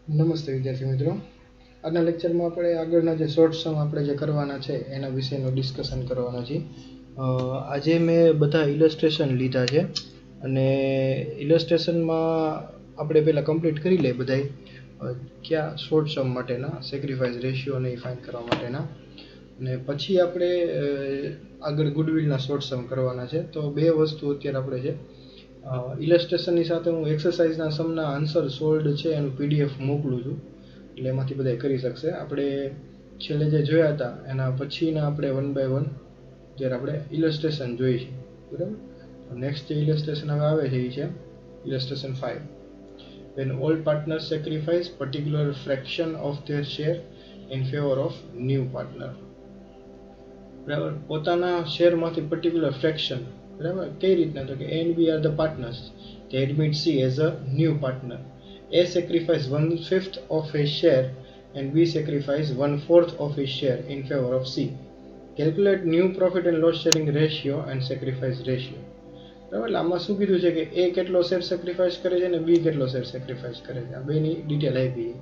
નમસ્તે વિદ્યાર્થી મિત્રો, આજના લેક્ચરમાં આપણે આગળના જે શોર્ટ સમ આપણે જે કરવાના છે એના વિશેનું ડિસ્કશન કરવાના છે. આજે મેં બધા ઇલસ્ટ્રેશન લીધા છે અને ઇલસ્ટ્રેશનમાં આપણે પહેલાં કમ્પ્લીટ કરી લઈએ બધાય કયા શોર્ટ સમ માટેના સેક્રિફાઈસ રેશિયોને ફાઇન્ડ કરવા માટેના, અને પછી આપણે આગળ ગુડવિલના શોર્ટ સમ કરવાના છે. તો બે વસ્તુ અત્યારે આપણે છે. ઇલસ્ટ્રેશનની સાથે હું એક્સરસાઇઝના સમના આન્સર સોલ્ડ છે એનું પીડીએફ મોકલું છું, એટલે એમાંથી બધા કરી શકશે. આપણે છેલ્લે જે જોયા હતા એના પછીના આપણે 1 by 1 જ્યારે આપણે ઇલસ્ટ્રેશન જોઈ છે, બરાબર. નેક્સ્ટ જે ઇલસ્ટ્રેશન હવે આવે છે એ છે ઇલસ્ટ્રેશન 5. When all partners sacrifice particular fraction of their share in favor of new partner. બરાબર, પોતાના શેરમાંથી પર્ટિક્યુલર ફ્રેક્શન, બરાબર, કઈ રીતના? તો કે A and B are the partners. They admit C as a new partner. A sacrifice 1/5 of his share and B sacrifice 1/4 of his share in favor of C. Calculate new profit and loss sharing ratio and sacrifice ratio. બરાબર, એટલે આમાં શું કીધું છે કે A કેટલો share sacrifice કરે છે અને B કેટલો શેર સેક્રિફાઈસ કરે છે, આ બેની ડિટેલ આપી છે.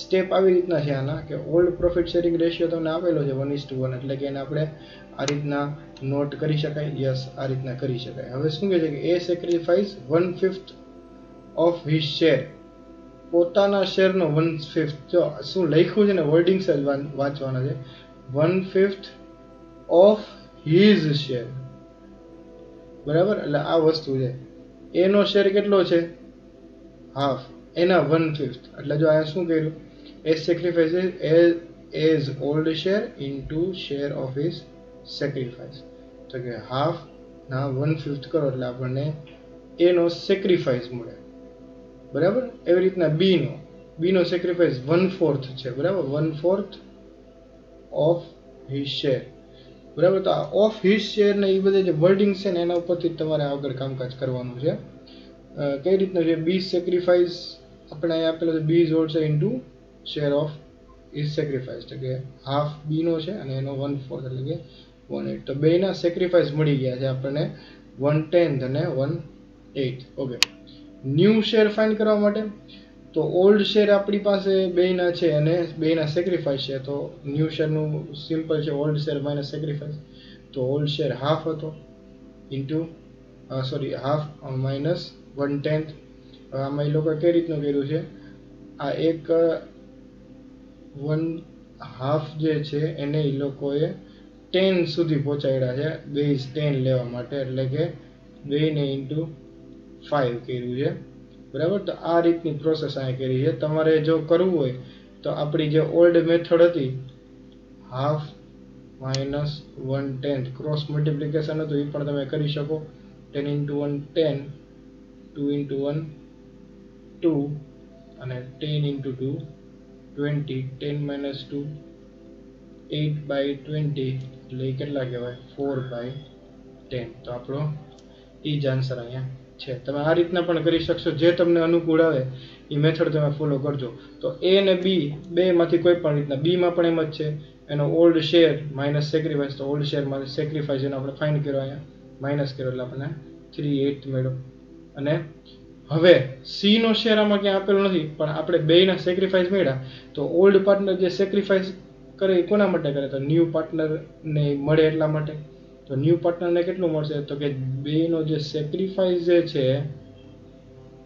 સ્ટેપ આવી રીતના છે આના કે ઓલ્ડ પ્રોફિટ શેરિંગ રેશિયો તમને આપેલો છે 1:1, એટલે કે એને આપણે આ રીતના નોટ કરી શકાય. યસ, આ રીતના કરી શકાય. હવે શું કહે છે કે A sacrifice 1/5 of his share, પોતાના શેરનો 1/5. જો શું લખ્યું છે ને, વર્ડિંગ્સ જ વાંચવાના છે. 1/5 ઓફ હિઝ શેર, બરાબર. એટલે આ વસ્તુ છે. એ નો શેર કેટલો છે? હાફ, એના 1/5. એટલે જો આ શું કર્યું, A sacrifice as old share into share of his sacrifice. તો કે હાફ ના 1/5 કરો એટલે આપણને એ નો સેક્રિફાઈસ મળે, બરાબર. એવી રીતના બી નો સેક્રિફાઈસ 1/4 છે, બરાબર. 1/4 ઓફ હિઝ શેર, બરાબર. તો આ ઓફ હિઝ શેર ને એ બધા જે વર્ડિંગ છે ને એના ઉપરથી તમારે આગળ કામકાજ કરવાનું છે. કઈ રીતનું છે? બી સેક્રિફાઈસ આપણે અહીં આપેલો છે, B is old share into share of is sacrifice, તો કે હાફ બી નો છે અને એનો 1/4 એટલે કે 1/8. તો બેના સેક્રિફાઈસ મળી ગયા છે આપણને 1/10 અને 1/8. ઓકે, ન્યૂ શેર ફાઇન્ડ કરવા માટે તો ઓલ્ડ શેર આપણી પાસે બેના છે અને બેના સેક્રિફાઈસ છે. તો ન્યૂ શેરનું સિમ્પલ છે, ઓલ્ડ શેર માઇનસ સેક્રિફાઈસ. તો ઓલ્ડ શેર હાફ હતો ઇન્ટુ હાફ માઇનસ 1/10. આમાં એ લોકો કઈ રીતનું કર્યું છે, આ એક 1/2 જે છે એને એ લોકોએ 10 સુધી પહોંચાડ્યા છે, બેઝ 10 લેવા માટે, એટલે કે 2 ને ઇન્ટુ 5 કર્યું છે, બરાબર. તો આ રીતની પ્રોસેસ અહીં કરી છે. તમારે જો કરવું હોય તો આપણી જે ઓલ્ડ મેથડ હતી, હાફ માઇનસ 1/10 ક્રોસ મલ્ટિપ્લિકેશન હતું, એ પણ તમે કરી શકો. 10 into 1 10, 2 into 1 2 અને 10 into 2 20. 10 minus 2 8 by 20 એટલે કેટલા કહેવાય? 4/10. તો આપણો એ જ આન્સર અહીંયા છે. તમે આ રીતના પણ કરી શકશો, જે તમને અનુકૂળ આવે એ મેથડ તમે ફોલો કરજો. તો એ અને બી બેમાંથી કોઈ પણ રીતના, બીમાં પણ એમ જ છે, એનો ઓલ્ડ શેર માઇનસ સેક્રિફાઈસ. તો ઓલ્ડ શેર માં સેક્રિફાઈસ એનો આપણે ફાઇન્ડ કર્યો, અહીંયા માઇનસ કર્યો એટલે આપણને 3/8 મળ્યો. અને હવે સી નો શેર આમાં ક્યાં આપેલો નથી, પણ આપણે બેના સેક્રિફાઈસ મળ્યા. તો ઓલ્ડ પાર્ટનર જે સેક્રિફાઈસ કરે એ કોના માટે કરે? તો ન્યૂ પાર્ટનરને મળે એટલા માટે. તો ન્યૂ પાર્ટનરને કેટલું મળશે? તો કે બેનો જે સેક્રિફાઈસ જે છે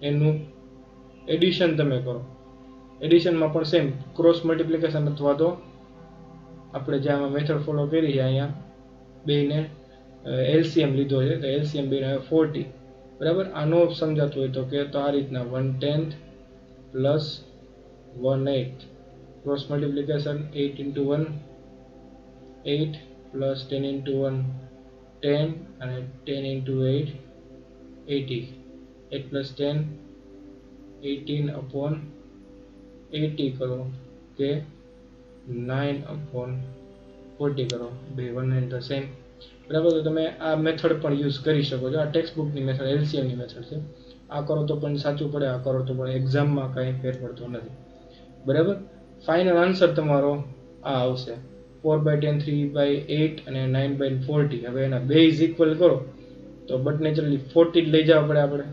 એનું એડિશન તમે કરો. એડિશનમાં પણ સેમ ક્રોસ મલ્ટિપ્લિકેશન અથવા તો આપણે જે આમાં મેથડ ફોલો કરી છે, અહીંયા બેને એલસીએમ લીધો છે, તો એલસીએમ બેને 40, બરાબર. આનો સમજાતું હોય તો કે તો આ રીતના 1/10 plus 1/8 cross multiplication 8 into 1 8 plus 10 into 1 10 અને 10 into 8 80. 8 plus 10 18/80 કરો કે 9/40 કરો. બે 1 and the same, બરાબર. તો તમે આ મેથડ પણ યુઝ કરી શકો છો. આ ટેક્સ્ટ બુકની મેથડ, એલસીએમની મેથડ છે. આ કરો તો પણ સાચું પડે, આ કરો તો પણ એક્ઝામમાં કાંઈ ફેર પડતો નથી, બરાબર. ફાઇનલ આન્સર તમારો આ આવશે 4/10 3/8 અને 9/40. હવે એના બેઝ ઇક્વલ કરો તો બટ નેચરલી 40 લઈ જવા પડે આપણે.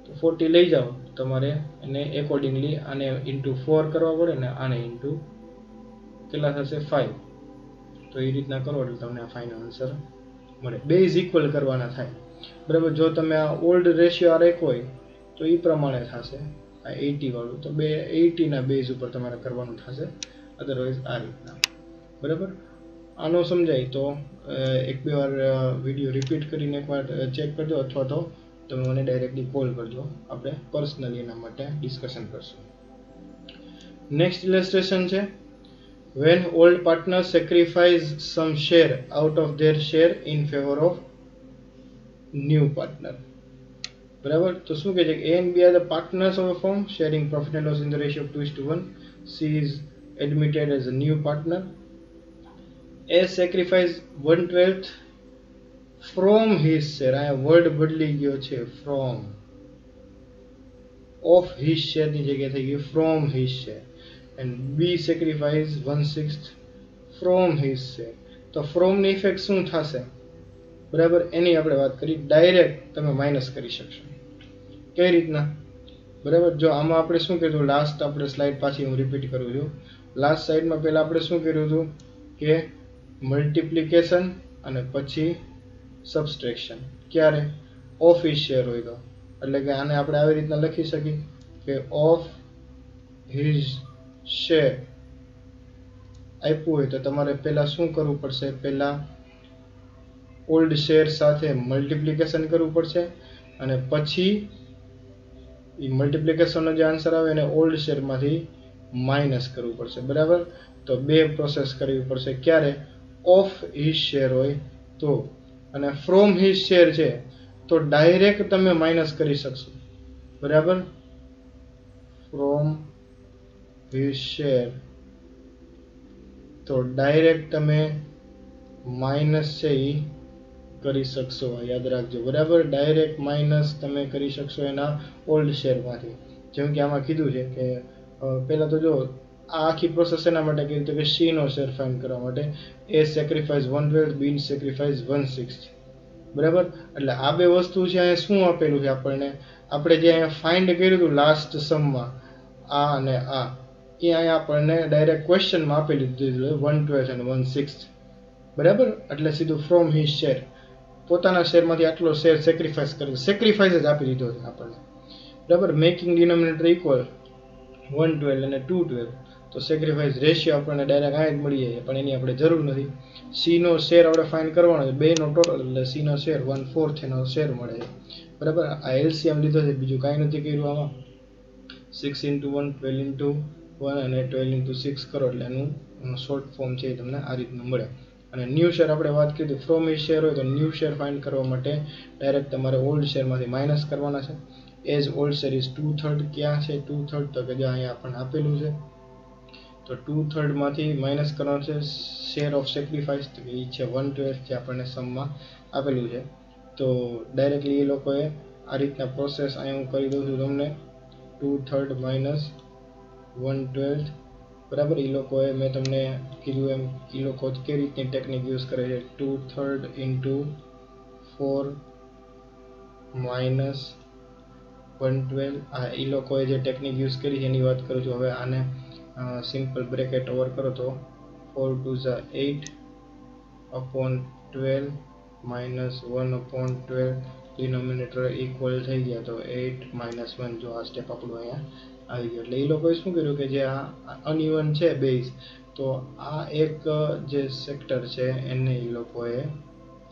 તો 40 લઈ જાઓ તમારે એને એકોર્ડિંગલી આને ઇન્ટુ 4 કરવા પડે ને આને ઇન્ટુ કેટલા થશે 5. તો એ રીતના કરો એટલે તમને આ ફાઇનલ આન્સર મળે. બેઝ ઇક્વલ કરવાના થાય, બરાબર. જો તમે આ ઓલ્ડ રેશિયો આ રાખ્યો હોય તો એ પ્રમાણે થશે આ 80 વાળું, તો 80 ના બેઝ ઉપર તમારે કરવાનું થશે, અધરવાઇઝ આ રીતના, બરાબર. આનો સમજાય તો એક બે વાર વિડીયો રિપીટ કરીને એકવાર ચેક કરજો, અથવા તો તમે મને ડાયરેક્ટલી કોલ કરજો, આપણે પર્સનલી એના માટે ડિસ્કશન કરશું. નેક્સ્ટ ઇલસ્ટ્રેશન છે when old partners sacrifice some share out of their share in favor of new partner. બરાબર. તો શું કહે છે કે A and B are the partners of a firm sharing profit and loss in the ratio of 2:1. C is admitted as a new partner. A sacrificed 1/12 from his share. આ word બદલી ગયો છે, from of his share ની જગ્યાએ થઈ ગયું from his share. and B sacrifice 1/6 from his share. તો from ની ઇફેક્ટ શું થશે, બરાબર, એની આપણે વાત કરી. ડાયરેક્ટ તમે માઇનસ કરી શકશો. કઈ રીતના, બરાબર. જો આમાં આપણે શું કર્યું, લાસ્ટ આપણે સ્લાઇડ પાછી હું રિપીટ કરું છું. લાસ્ટ સ્લાઇડમાં પહેલા આપણે શું કર્યું હતું કે મલ્ટિપ્લિકેશન અને પછી સબસ્ટ્રેક્શન. ક્યારે ઓફ હિઝ શેર હોય તો, એટલે કે આને આપણે આવી રીતના લખી શકીએ કે ઓફ હિઝ શેર આપ્યું હોય તો તમારે પહેલા શું કરવું પડશે, પહેલા ઓલ્ડ શેર સાથે મલ્ટિપ્લિકેશન કરવું પડશે અને પછી એ મલ્ટિપ્લિકેશનનો જે આન્સર આવે એને ઓલ્ડ શેરમાંથી માઇનસ કરવું પડશે, બરાબર. તો બે પ્રોસેસ કરવી પડશે. ક્યારે ઓફ હિઝ શેર હોય તો, અને ફ્રોમ હિઝ શેર છે તો ડાયરેક્ટ તમે માઇનસ કરી શકશો, બરાબર. ફ્રોમ હિઝ શેર તો ડાયરેક્ટ તમે માઇનસ છે એ કરી શકશો, યાદ રાખજો, બરાબર. ડાયરેક્ટ માઇનસ તમે કરી શકશો એના ઓલ્ડ શેરમાંથી. જેમ કે આમાં કીધું છે કે પહેલા તો જો આ આખી પ્રોસેસ એના માટે કીધું કે સી નો શેર ફાઇન્ડ કરવા માટે એ સેક્રિફાઈસ 1/12, બી સેક્રિફાઈસ 1/6, બરાબર. એટલે આ બે વસ્તુ છે. અહીંયા શું આપેલું છે આપણને, આપણે જે અહીંયા ફાઇન્ડ કર્યું હતું લાસ્ટ સમમાં આ અને આ, એ અહીંયા આપણને ડાયરેક્ટ ક્વેશ્ચનમાં આપેલી દીધું 1/12 અને 1/6, બરાબર. એટલે સીધું ફ્રોમ હિઝ શેર, પોતાના શેરમાંથી આટલો શેર સેક્રિફાઈસ કરે, સેક્રિફાઈસ જ આપી દીધો છે આપણને, બરાબર. મેકિંગ ડિનોમિનેટર ઇક્વલ 1/12 અને 2/12, તો સેક્રિફાઈસ રેશિયો આપણને ડાયરેક્ટ આ જ મળી જાય, પણ એની આપણે જરૂર નથી. સી નો શેર આપણે ફાઇન્ડ કરવાનો છે, બેનો ટોટલ, એટલે સી નો શેર 1/4 એનો શેર મળે છે, બરાબર. આ એલસીએમ લીધો છે, બીજું કાંઈ નથી કર્યું આમાં. 6 × 1 12 × 1 અને 12 × 6 કરો એટલે એનું શોર્ટ ફોર્મ છે એ તમને આ રીતનું મળે. અને ન્યૂ શેર આપણે વાત કરી ફ્રોમ હિઝ શેર હોય તો ન્યૂ શેર ફાઇન્ડ કરવા માટે ડાયરેક્ટ તમારે ઓલ્ડ શેરમાંથી માઇનસ કરવાના છે. As old share is 2/3. ક્યાં છે 2/3, તો કે જે અહીંયા આપણને આપેલું છે, તો 2/3 માંથી માઇનસ કરવાનું છે શેર ઓફ સેક્રિફાઈસ, તો એ છે 1/12 જે આપણને સમમાં આપેલું છે. તો ડાયરેક્ટલી એ લોકોએ આ રીતના પ્રોસેસ અહીંયા હું કરી દઉં છું તમને, 2/3 માઇનસ 1/12, બરાબર. એ લોકોએ મેં તમને કીધું એમ એ લોકો કઈ રીતની ટેકનિક યુઝ કરે છે, 2/3 × 4 માઇનસ 1/12. આ એ લોકોએ જે ટેકનિક યુઝ કરી છે એની વાત કરું છું. હવે આને સિમ્પલ બ્રેકેટ ઓવર કરો તો 4 × 2 = 8/12 માઇનસ 1/12, ડિનોમિનેટર ઇક્વલ થઈ ગયા, તો 8 - 1. જો આ સ્ટેપ આપણું અહીંયા આવી ગયું. એટલે એ લોકોએ શું કર્યું કે જે આ અનઇવન છે બેઝ, તો આ એક જે સેક્ટર છે એને એ લોકોએ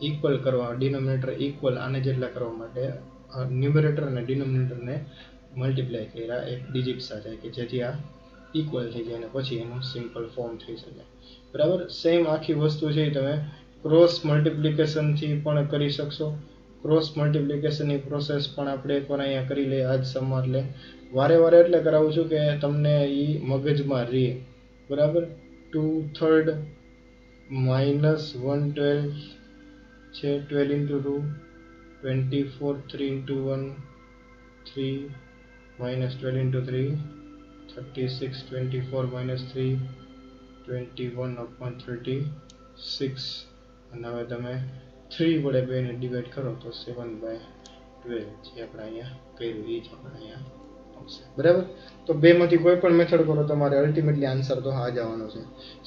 ઇક્વલ કરવા, ડિનોમિનેટર ઇક્વલ આને જેટલા કરવા માટે ન્યુમરેટર અને ડિનોમિનેટરને મલ્ટીપ્લાય કર્યા એક ડિજિટ સાથે, કે જેથી આ ઇક્વલ થઈ જાય અને પછી એનું સિમ્પલ ફોર્મ થઈ શકે, બરાબર. સેમ આખી વસ્તુ છે તમે ક્રોસ મલ્ટિપ્લિકેશનથી પણ કરી શકશો. ક્રોસ મલ્ટિપ્લિકેશનની પ્રોસેસ પણ આપણે એકવાર અહીંયા કરી લઈએ આજ સમમાં. એટલે વારે વારે એટલે કરાવું છું કે તમને એ મગજમાં રહે, બરાબર. 2/3 માઇનસ 1/12 છે, 12 × 2 24, 3 × 1 3 minus 12 × 3 36, 24 minus 3 21/36, અને હવે તમે 3 વડે બેને ડિવાઈડ કરો તો 7/12 જે આપણે અહીંયા કર્યું એ જ આપણે અહીંયા આવશે, બરાબર. તો બેમાંથી કોઈ પણ મેથડ કરો તમારે અલ્ટિમેટલી આન્સર તો આ જ આવવાનો છે.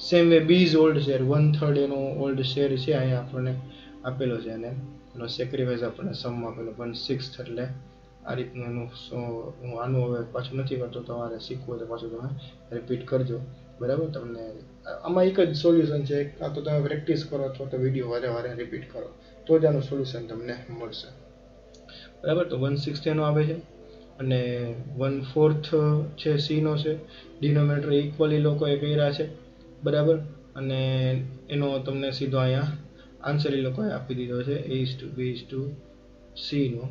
Same way B is old share, 1/3 એનો ઓલ્ડ શેર છે અહીંયા આપણને આપેલો છે, અને એનો સેક્રિફાઈસ આપણને સમ આપેલો 1/6, એટલે આ રીતનું એનું હું આનું હવે પાછું નથી કરતો, તમારે શીખવું હોય તો પાછું તમે રિપીટ કરજો, બરાબર. તમને આમાં એક જ સોલ્યુશન છે, કાં તો તમે પ્રેક્ટિસ કરો અથવા તો વિડીયો વારે વારે રિપીટ કરો, તો જ આનું સોલ્યુશન તમને મળશે, બરાબર. તો 1/6 એનો આવે છે, અને 1/4 છે સી નો છે. ડિનોમિનેટર ઇક્વલી લોકોએ કર્યા છે, બરાબર. અને એનો તમને સીધો અહીંયા આન્સર એ લોકોએ આપી દીધો છે, A:B:C નો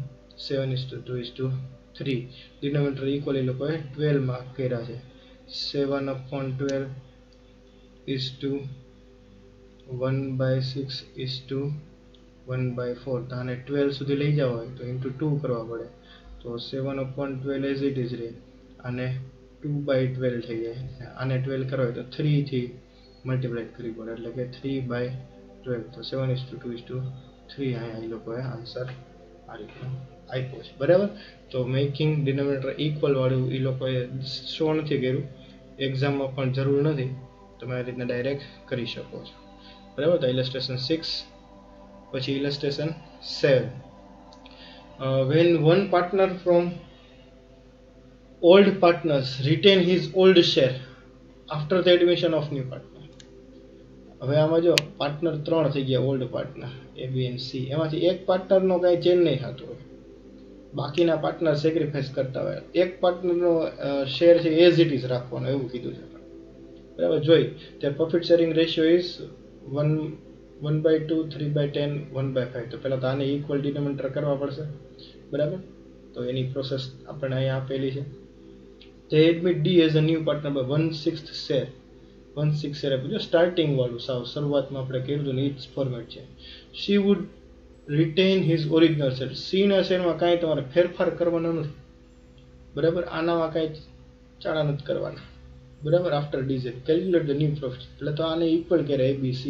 7:2:3. ડિનોમિનેટર ઇક્વલી લોકોએ 12 માં કર્યા છે, 7/12 1/6 1/4. તો આને 12 સુધી લઈ જવા હોય તો ઇન્ટુ 2 કરવા પડે, તો 7/12 એઝ ઇટ ઇઝ રહે, અને 2/12 થઈ જાય. આને 12 કરવા હોય તો 3 થી મલ્ટીપ્લાય કરવી પડે, એટલે કે 3/12. તો 7:2:3 અહીંયા એ લોકોએ આન્સર આ રીતનો આપ્યો છે, બરાબર. તો મેકિંગ ડિનોમિનેટર ઇક્વલ વાળું એ લોકોએ શો નથી કર્યું, એક્ઝામમાં પણ જરૂર નથી, તમે આ રીતના ડાયરેક્ટ કરી શકો છો, બરાબર. તો ઇલસ્ટ્રેશન 6. પછી ઇલસ્ટ્રેશન 7. When one partner from old partners retain his old share after the admission of new partner. હવે આમાં જો પાર્ટનર 3 થઈ ગયા, old partner A, B and C. એમાંથી એક પાર્ટનરનો કાંઈ ચેન્જ નહીં થતો હોય, બાકીના પાર્ટનર સેક્રિફાઈસ કરતા હોય, એક પાર્ટનરનો શેર છે એઝ ઇટ ઇઝ રાખવાનો, એવું કીધું છે, બરાબર. જોઈ ત્યારે પ્રોફિટ શેરિંગ રેશિયો ઇઝ 1/2, 3/10, 1/5. તો પહેલાં તો આને ઇક્વલ ડિનોમિનેટર કરવા પડશે, બરાબર. તો એની પ્રોસેસ આપણે અહીંયા આપેલી છે. They admit D as a new partner by 1/6 share. 1/6 share આપ્યું, સ્ટાર્ટિંગ વાળું સાવ શરૂઆતમાં આપણે કર્યું હતું ને એ જ ફોર્મેટ છે. She would retain his original share. C ના શેરમાં કાંઈ તમારે ફેરફાર કરવાનો નથી, બરાબર. આનામાં કાંઈ ચાળા નથી કરવાના, બરાબર. After dz calculate the new profit, એટલે તો આને ઇક્વલ કર્યા ABC,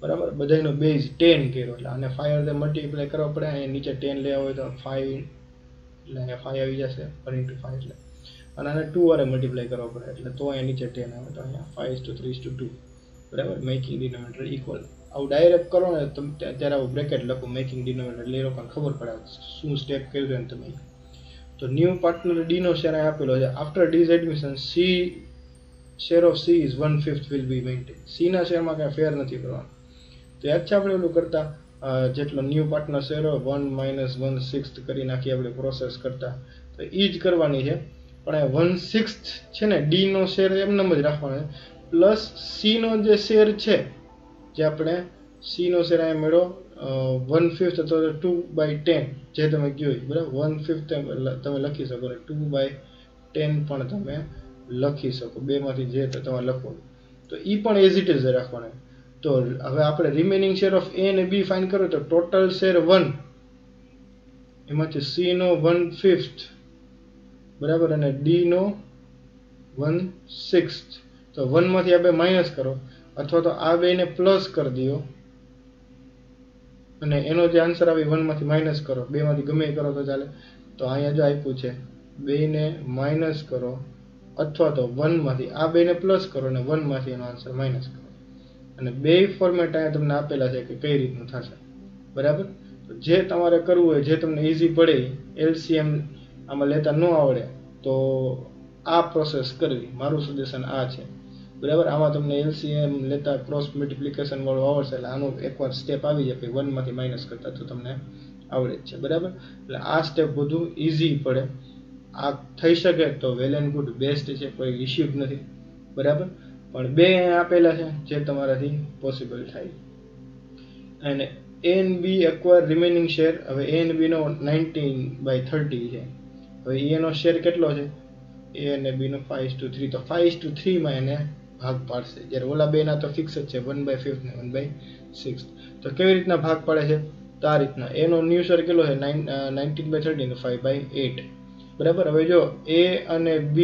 બરાબર. બધાનો બેઝ 10 કર્યો, એટલે આને 5 સાથે મલ્ટીપ્લાય કરવા પડે. અહીંયા નીચે 10 લેવા હોય તો 5, એટલે અહીંયા 5 આવી જશે, 1/5 એટલે. અને આને 2 વારે મલ્ટીપ્લાય કરવા પડે, એટલે તો અહીંયા નીચે 10 આવે, તો અહીંયા 5:3:2, બરાબર. Making denominator equal. આવું ડાયરેક્ટ કરો ને ત્યારે આવું બ્રેકેટ લખો મેકિંગ ડિનોમિનેટર, એટલે એ લોકોને ખબર પડે શું સ્ટેપ કર્યું છે ને તમે. તો ન્યૂ પાર્ટનર ડી નો શેર આપેલો છે. After D's admission C share of C is 1/5 will be maintain. C ના શેરમાં કાંઈ ફેર નથી કરવાનો. તો યાદ છે આપણે ઓલું કરતા, જેટલો ન્યૂ પાર્ટનર શેર હોય 1 - 1/6 કરી નાખી આપણે પ્રોસેસ કરતા, તો એ જ કરવાની છે. પણ 1/6 છે ને ડી નો શેર એમને જ રાખવાનો છે, પ્લસ સી નો જે શેર છે, જે આપણે સી નો શેર અહીંયા મેળવો 1/5 તો 2/10 જે તમે કહ્યું, બરાબર. 1/5 તમે લખી શકો, 2/10 પણ તમે લખી શકો, બેમાંથી જે તમારે લખો, તો એ પણ એઝ ઇટ ઇઝ રાખવાના. તો હવે આપણે રિમેનિંગ શેર ઓફ એ અને બી ફાઇન્ડ કરો, તો ટોટલ શેર 1, એમાંથી સી નો 1/5, બરાબર, અને ડી નો 1/6. તો 1 માંથી આ બે માઇનસ કરો, અથવા તો આ બેને પ્લસ કરી દો, અને એનો જે આન્સર આવે 1 માંથી માઇનસ કરો, બે માંથી ગમે એ કરો તો ચાલે. તો અહીંયા જો આપ્યું છે 2 ને માઇનસ કરો, અથવા તો 1 માંથી આ બેને પ્લસ કરો અને 1 માંથી એનો આન્સર માઇનસ કરો. અને બે ફોર્મેટ અહીંયા તમને આપેલા છે કે કઈ રીતનું થશે, બરાબર. તો જે તમારે કરવું હોય, જે તમને ઇઝી પડે, LCM આમાં લેતા ન આવડે તો આ પ્રોસેસ કરવી, મારું સજેશન આ છે, બરાબર. આમાં તમને LCM લેતા ક્રોસ મલ્ટિપ્લિકેશન વાળું આવડશે, એટલે આનું એકવાર સ્ટેપ આવી જાય કે 1 માંથી માઇનસ કરતા તો તમને આવડે જ છે, બરાબર. એટલે આ સ્ટેપ બધું ઇઝી પડે, આ થઈ શકે તો વેલ એન્ડ ગુડ, બેસ્ટ છે, કોઈ ઇશ્યુ જ નથી, બરાબર. પણ બે આપેલા છે જે તમારાથી પોસિબલ થાય. અને A and B acquire remaining share. હવે A and B નો 19/30 છે. હવે એનો શેર કેટલો છે? A અને B નો 5:3. તો 5:3 માં એને ભાગ પાડશે, જ્યારે ઓલા બે ના તો ફિક્સ જ છે 1/5 ને 1/6. તો કેવી રીતના ભાગ પાડે છે? તો આ રીતના. એનો ન્યૂ શેર કેટલો છે? 19/30 ને 5/8, બરાબર. હવે જો A અને B,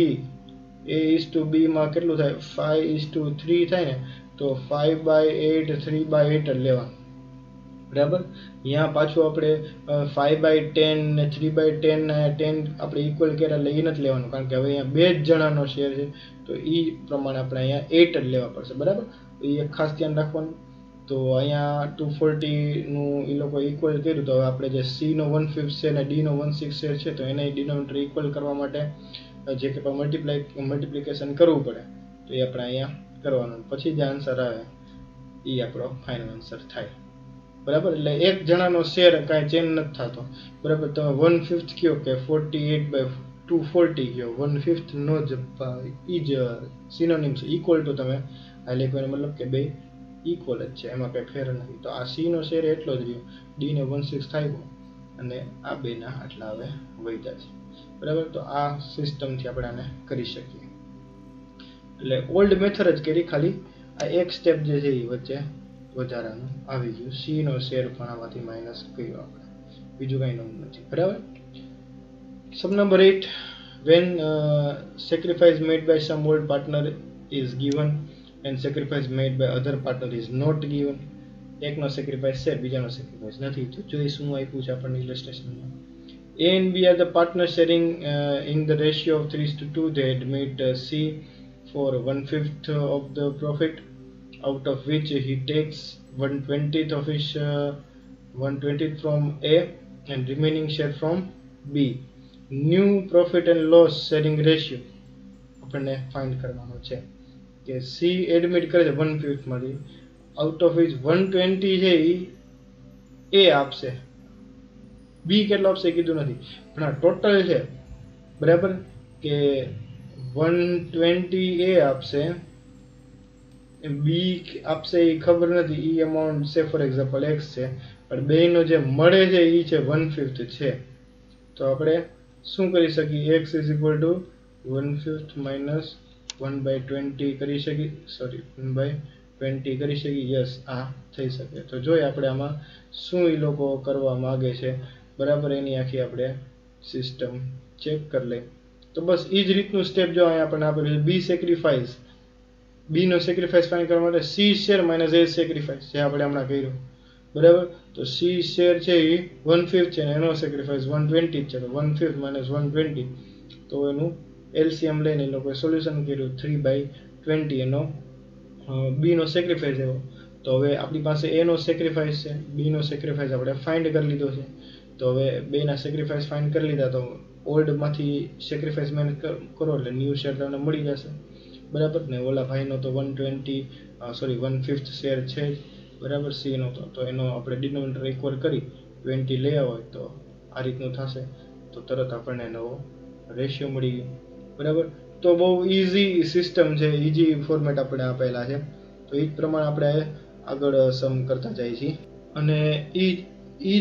A:B માં કેટલું થાય? 5:3 થાય ને, તો 5/8 3/8 જ લેવાનું, બરાબર. અહીંયા પાછું આપણે 5/10 ને 3/10 ને 10 આપણે ઇક્વલ કર્યા એટલે એ નથી લેવાનું, કારણ કે હવે અહીંયા બે જ જણાનો શેર છે, તો એ પ્રમાણે આપણે અહીંયા 8 જ લેવા પડશે. બરાબર. એ એક ખાસ ધ્યાન રાખવાનું. તો અહીંયા 240 એ લોકો ઇક્વલ કર્યું, તો હવે આપણે જે C નો 1/5 છે અને D નો 1/6 શેર છે, તો એને ડિનોમિનેટર ઇક્વલ કરવા માટે જે કે મલ્ટિપ્લિકેશન કરવું પડે, તો એ આપણે અહીંયા કરવાનું. પછી જે આન્સર આવે એ આપણો ફાઇનલ આન્સર થાય. બરાબર. એટલે એક જણાનો શેર કાંઈ ચેન્જ નથી થતો. બરાબર. તમે 1/5 કયો કે 48/240 કયો, 1/5 નો જ એ જ સિનોનિમ છે, ઇક્વલ ટુ તમે આ લખવાનો મતલબ કે બે ઇક્વલ જ છે, એમાં કંઈ ફેર નથી. તો આ C નો શેર એટલો જ રહ્યો, D ને 1/6 થાય અને આ બેના આટલા હવે વધ્યા છે. બરાબર. તો આ સિસ્ટમથી આપણે આને કરી શકીએ. એટલે ઓલ્ડ મેથડ જ કરી, ખાલી આ એક સ્ટેપ જે છે એ વચ્ચે વધારાનું આવી ગયું. C નો શેર પણ આમાંથી માઇનસ કર્યો આપણે, બીજું કંઈ નવું નથી. બરાબર. સબ number 8, when sacrifice made by some old partner is given and sacrifice made by other partner is not given. એકનો સેક્રિફાઈસ છે, બીજાનો સેક્રિફાઈસ નથી. તો જોઈ શું આપ્યું છે આપણને ઇલસ્ટ્રેશનમાં. A and B are the partners sharing in the ratio of 3:2. They admit C for 1/5 of the profit, out of which he takes 1/20 of his 1/20 from A and remaining share from B. New profit and loss sharing ratio આપણને find કરવાનો છે કે C admit કરે છે 1/5 માંથી, out of which 120 છે એ A આપશે, B કેટલો આપશે કીધું નથી, પણ આ ટોટલ છે. બરાબર. કે 120 A આપશે, B આપશે એ ખબર નથી, એ અમાઉન્ટ છે ફોર એક્ઝામ્પલ X છે, પણ બેનો જે મળે છે એ છે 1/5 છે. તો આપણે શું કરી શકીએ, X is equal to 1/5 minus 1/20 કરી શકીએ, સોરી 1/20 કરી શકીએ. યસ, આ થઈ શકે. તો જોઈએ આપણે આમાં શું એ લોકો કરવા માગે છે. બરાબર. એની આખી આપણે સિસ્ટમ ચેક કરી લઈએ. તો બસ એ જ રીતનું સ્ટેપ જો અહીંયા આપણને આપેલું છે. બી સેક્રિફાઈસ, બી નો સેક્રિફાઈસ ફાઇન્ડ કરવા માટે C share minus A sacrifice, જે આપણે હમણાં કર્યું. બરાબર. તો C શેર છે એ 1/5 છે અને એનો સેક્રિફાઈસ 120 છે, તો 1/5 minus 120, તો એનું LCM લઈને એ લોકોએ સોલ્યુશન કર્યું 3/20. એનો B નો સેક્રિફાઈસ એવો. તો હવે આપણી પાસે A નો સેક્રિફાઈસ છે, B નો સેક્રિફાઈસ આપણે ફાઇન્ડ કરી લીધો છે. તો હવે બેના સેક્રિફાઈસ ફાઇન્ડ કરી લીધા, તો ઓલ્ડમાંથી સેક્રિફાઈસ મેનેજ કરો એટલે ન્યૂ શેર તમને મળી જશે. બરાબર. ને ઓલા ભાઈનો તો 1/5 શેર છે જ. બરાબર. C નો તો એનો આપણે ડિનોમિનેટર ઇક્વલ કરી 20 લેવા હોય તો આ રીતનું થશે, તો તરત આપણને નવો રેશિયો મળી ગયો. બરાબર. તો બહુ ઇઝી સિસ્ટમ છે, ઇઝી ફોર્મેટ આપણે આપેલા છે, તો એ જ પ્રમાણે આપણે આગળ સમ કરતા જઈએ છીએ. અને એ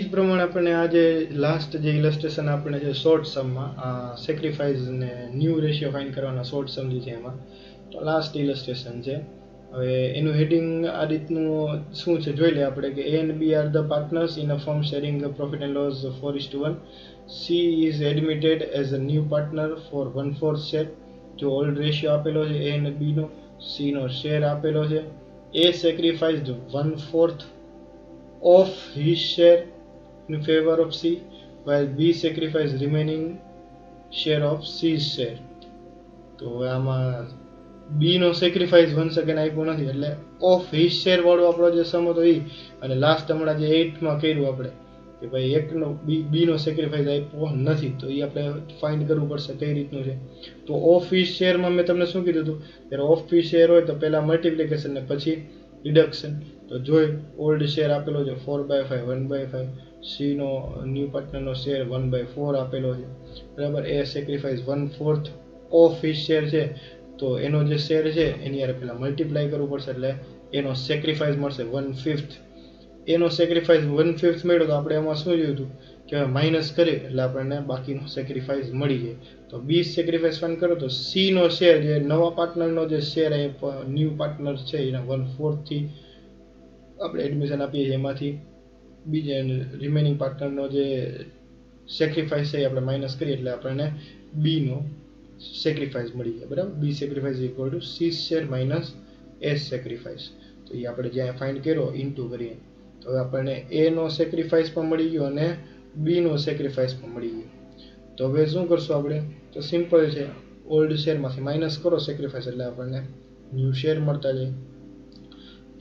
જ પ્રમાણે આપણને આ જે લાસ્ટ જે ઇલસ્ટ્રેશન આપણે છે શોર્ટ સમમાં આ સેક્રિફાઈસ ને ન્યૂ રેશિયો ફાઇન્ડ કરવાના શોર્ટ સમ જે છે એમાં, તો લાસ્ટ ઇલસ્ટ્રેશન છે. હવે એનું હેડિંગ આ રીતનું શું છે જોઈ લે આપણે કે A and B are the partners in a firm sharing a profit and loss 4:1. C is admitted as a new partner for 1/4 share. જો ઓલ્ડ રેશિયો આપેલો છે A અને B નો, C નો શેર આપેલો છે. A sacrificed 1/4 of his share in favor of C, while B sacrificed remaining share of C's share. તો આમાં B નો sacrifice once again આપ્યો નથી, એટલે ઓફ હિસ શેર વાળો આપણો જે સમ હતો એ, અને લાસ્ટ હમણાં જે 8 માં કર્યું આપણે કે ભાઈ એકનો B નો સેક્રિફાઈસ આપ્યો નથી, તો એ આપણે ફાઇન્ડ કરવું પડશે કઈ રીતનું છે. તો ઓફ હિસ શેરમાં મેં તમને શું કીધું હતું, ત્યારે ઓફ હિસ શેર હોય તો પહેલા મલ્ટિપ્લિકેશન ને પછી રિડક્શન. તો જોઈ ઓલ્ડ શેર આપેલો છે 4/5 1/5, C નો ન્યૂ પાર્ટનરનો શેર 1/4 આપેલો છે. બરાબર. એ સેક્રિફાઈસ 1/4 ઓફ હિસ શેર છે, તો એનો જે શેર છે એની યારે પહેલા મલ્ટીપ્લાય કરવું પડશે, એટલે એનો સેક્રિફાઈસ મળશે 1/5. એનો સેક્રિફાઈસ 1/5 મળ્યો, તો આપણે એમાં શું જોયું હતું કે માઇનસ કરીએ એટલે આપણને બાકીનો સેક્રિફાઈસ મળી જાય. તો B સેક્રિફાઈસ ફાઇન્ડ કરો તો C નો શેર, જે નવા પાર્ટનરનો જે શેર ન્યૂ પાર્ટનર છે એના 1/4 થી આપણે એડમિશન આપીએ છીએ, એમાંથી બીજા રિમેનિંગ પાર્ટનરનો જે સેક્રિફાઈસ છે એ આપણે માઇનસ કરીએ એટલે આપણને B નો સેક્રિફાઈસ મળી જાય. બરાબર. B sacrifice equal to C share minus S sacrifice. તો એ આપણે જ્યાં ફાઇન્ડ કર્યો ઇન્ટુ કરીએ તો હવે આપણને A નો સેક્રિફાઈસ પણ મળી ગયો અને B નો સેક્રિફાઈસ પણ મળી ગયો. તો હવે શું કરશું આપણે? તો સિમ્પલ છે, ઓલ્ડ શેરમાંથી માઇનસ કરો સેક્રિફાઈસ એટલે આપણને ન્યૂ શેર મળતા જાય.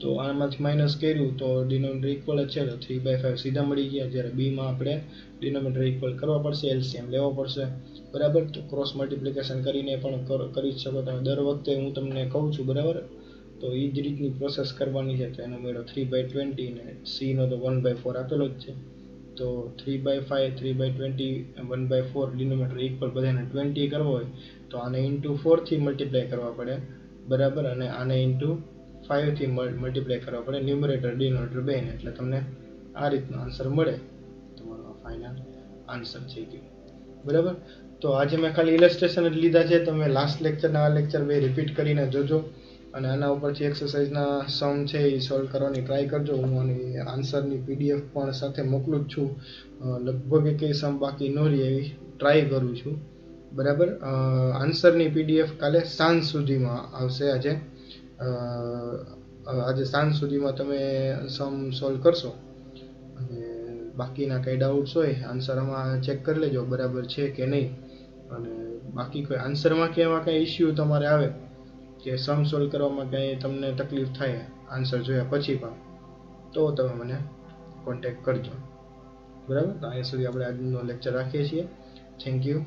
તો આમાંથી માઇનસ કર્યું તો ડિનોમિનેટર ઇક્વલ જ છે, તો 3/5 સીધા મળી ગયા. જ્યારે બીમાં આપણે ડિનોમિનેટર ઇક્વલ કરવા પડશે, એલસીએમ લેવો પડશે, બરાબર. તો ક્રોસ મલ્ટિપ્લિકેશન કરીને પણ કરી શકો તમે. દર વખતે હું તમને કહું છું, બરાબર. તો એ જ રીતની પ્રોસેસ કરવાની છે. તો એનો મેળો 3/20 ને C નો તો 1/4 આપેલો જ છે. તો 3/5, 3/20, 1/4 ડિનોમિનેટર ઇક્વલ બધાને 20 કરવો હોય તો આને ઇન્ટુ 4 થી મલ્ટીપ્લાય કરવા પડે, બરાબર. અને આને ઇન્ટુ 5 થી મલ્ટીપ્લાય કરવા પડે, ન્યુમરેટર ડિનોમિનેટર બેને. એટલે તમને આ રીતનો આન્સર મળે. તમારો ફાઇનલ આન્સર થઈ ગયો, બરાબર. તો આજે મેં ખાલી ઇલસ્ટ્રેશન જ લીધા છે. તમે લાસ્ટ લેક્ચરના આ લેક્ચર બે રિપીટ કરીને જોજો અને આના ઉપરથી એક્સરસાઇઝના સમ છે એ સોલ્વ કરવાની ટ્રાય કરજો. હું આની આન્સરની PDF પણ સાથે મોકલું જ છું. લગભગ એકેય સમ બાકી ન રહે એવી ટ્રાય કરું છું, બરાબર. આન્સરની PDF કાલે સાંજ સુધીમાં આવશે. આજે સાંજ સુધીમાં તમે સમ સોલ્વ કરશો અને બાકીના કંઈ ડાઉટ્સ હોય આન્સરમાં ચેક કરી લેજો બરાબર છે કે નહીં. અને બાકી કોઈ આન્સરમાં કે એમાં કંઈ ઇસ્યુ તમારે આવે કે સમ સોલ્વ કરવામાં કંઈ તમને તકલીફ થાય આન્સર જોયા પછી પણ, તો તમે મને કોન્ટેક્ટ કરજો, બરાબર. તો અહીંયા સુધી આપણે આજનો લેક્ચર રાખીએ છીએ. Thank you.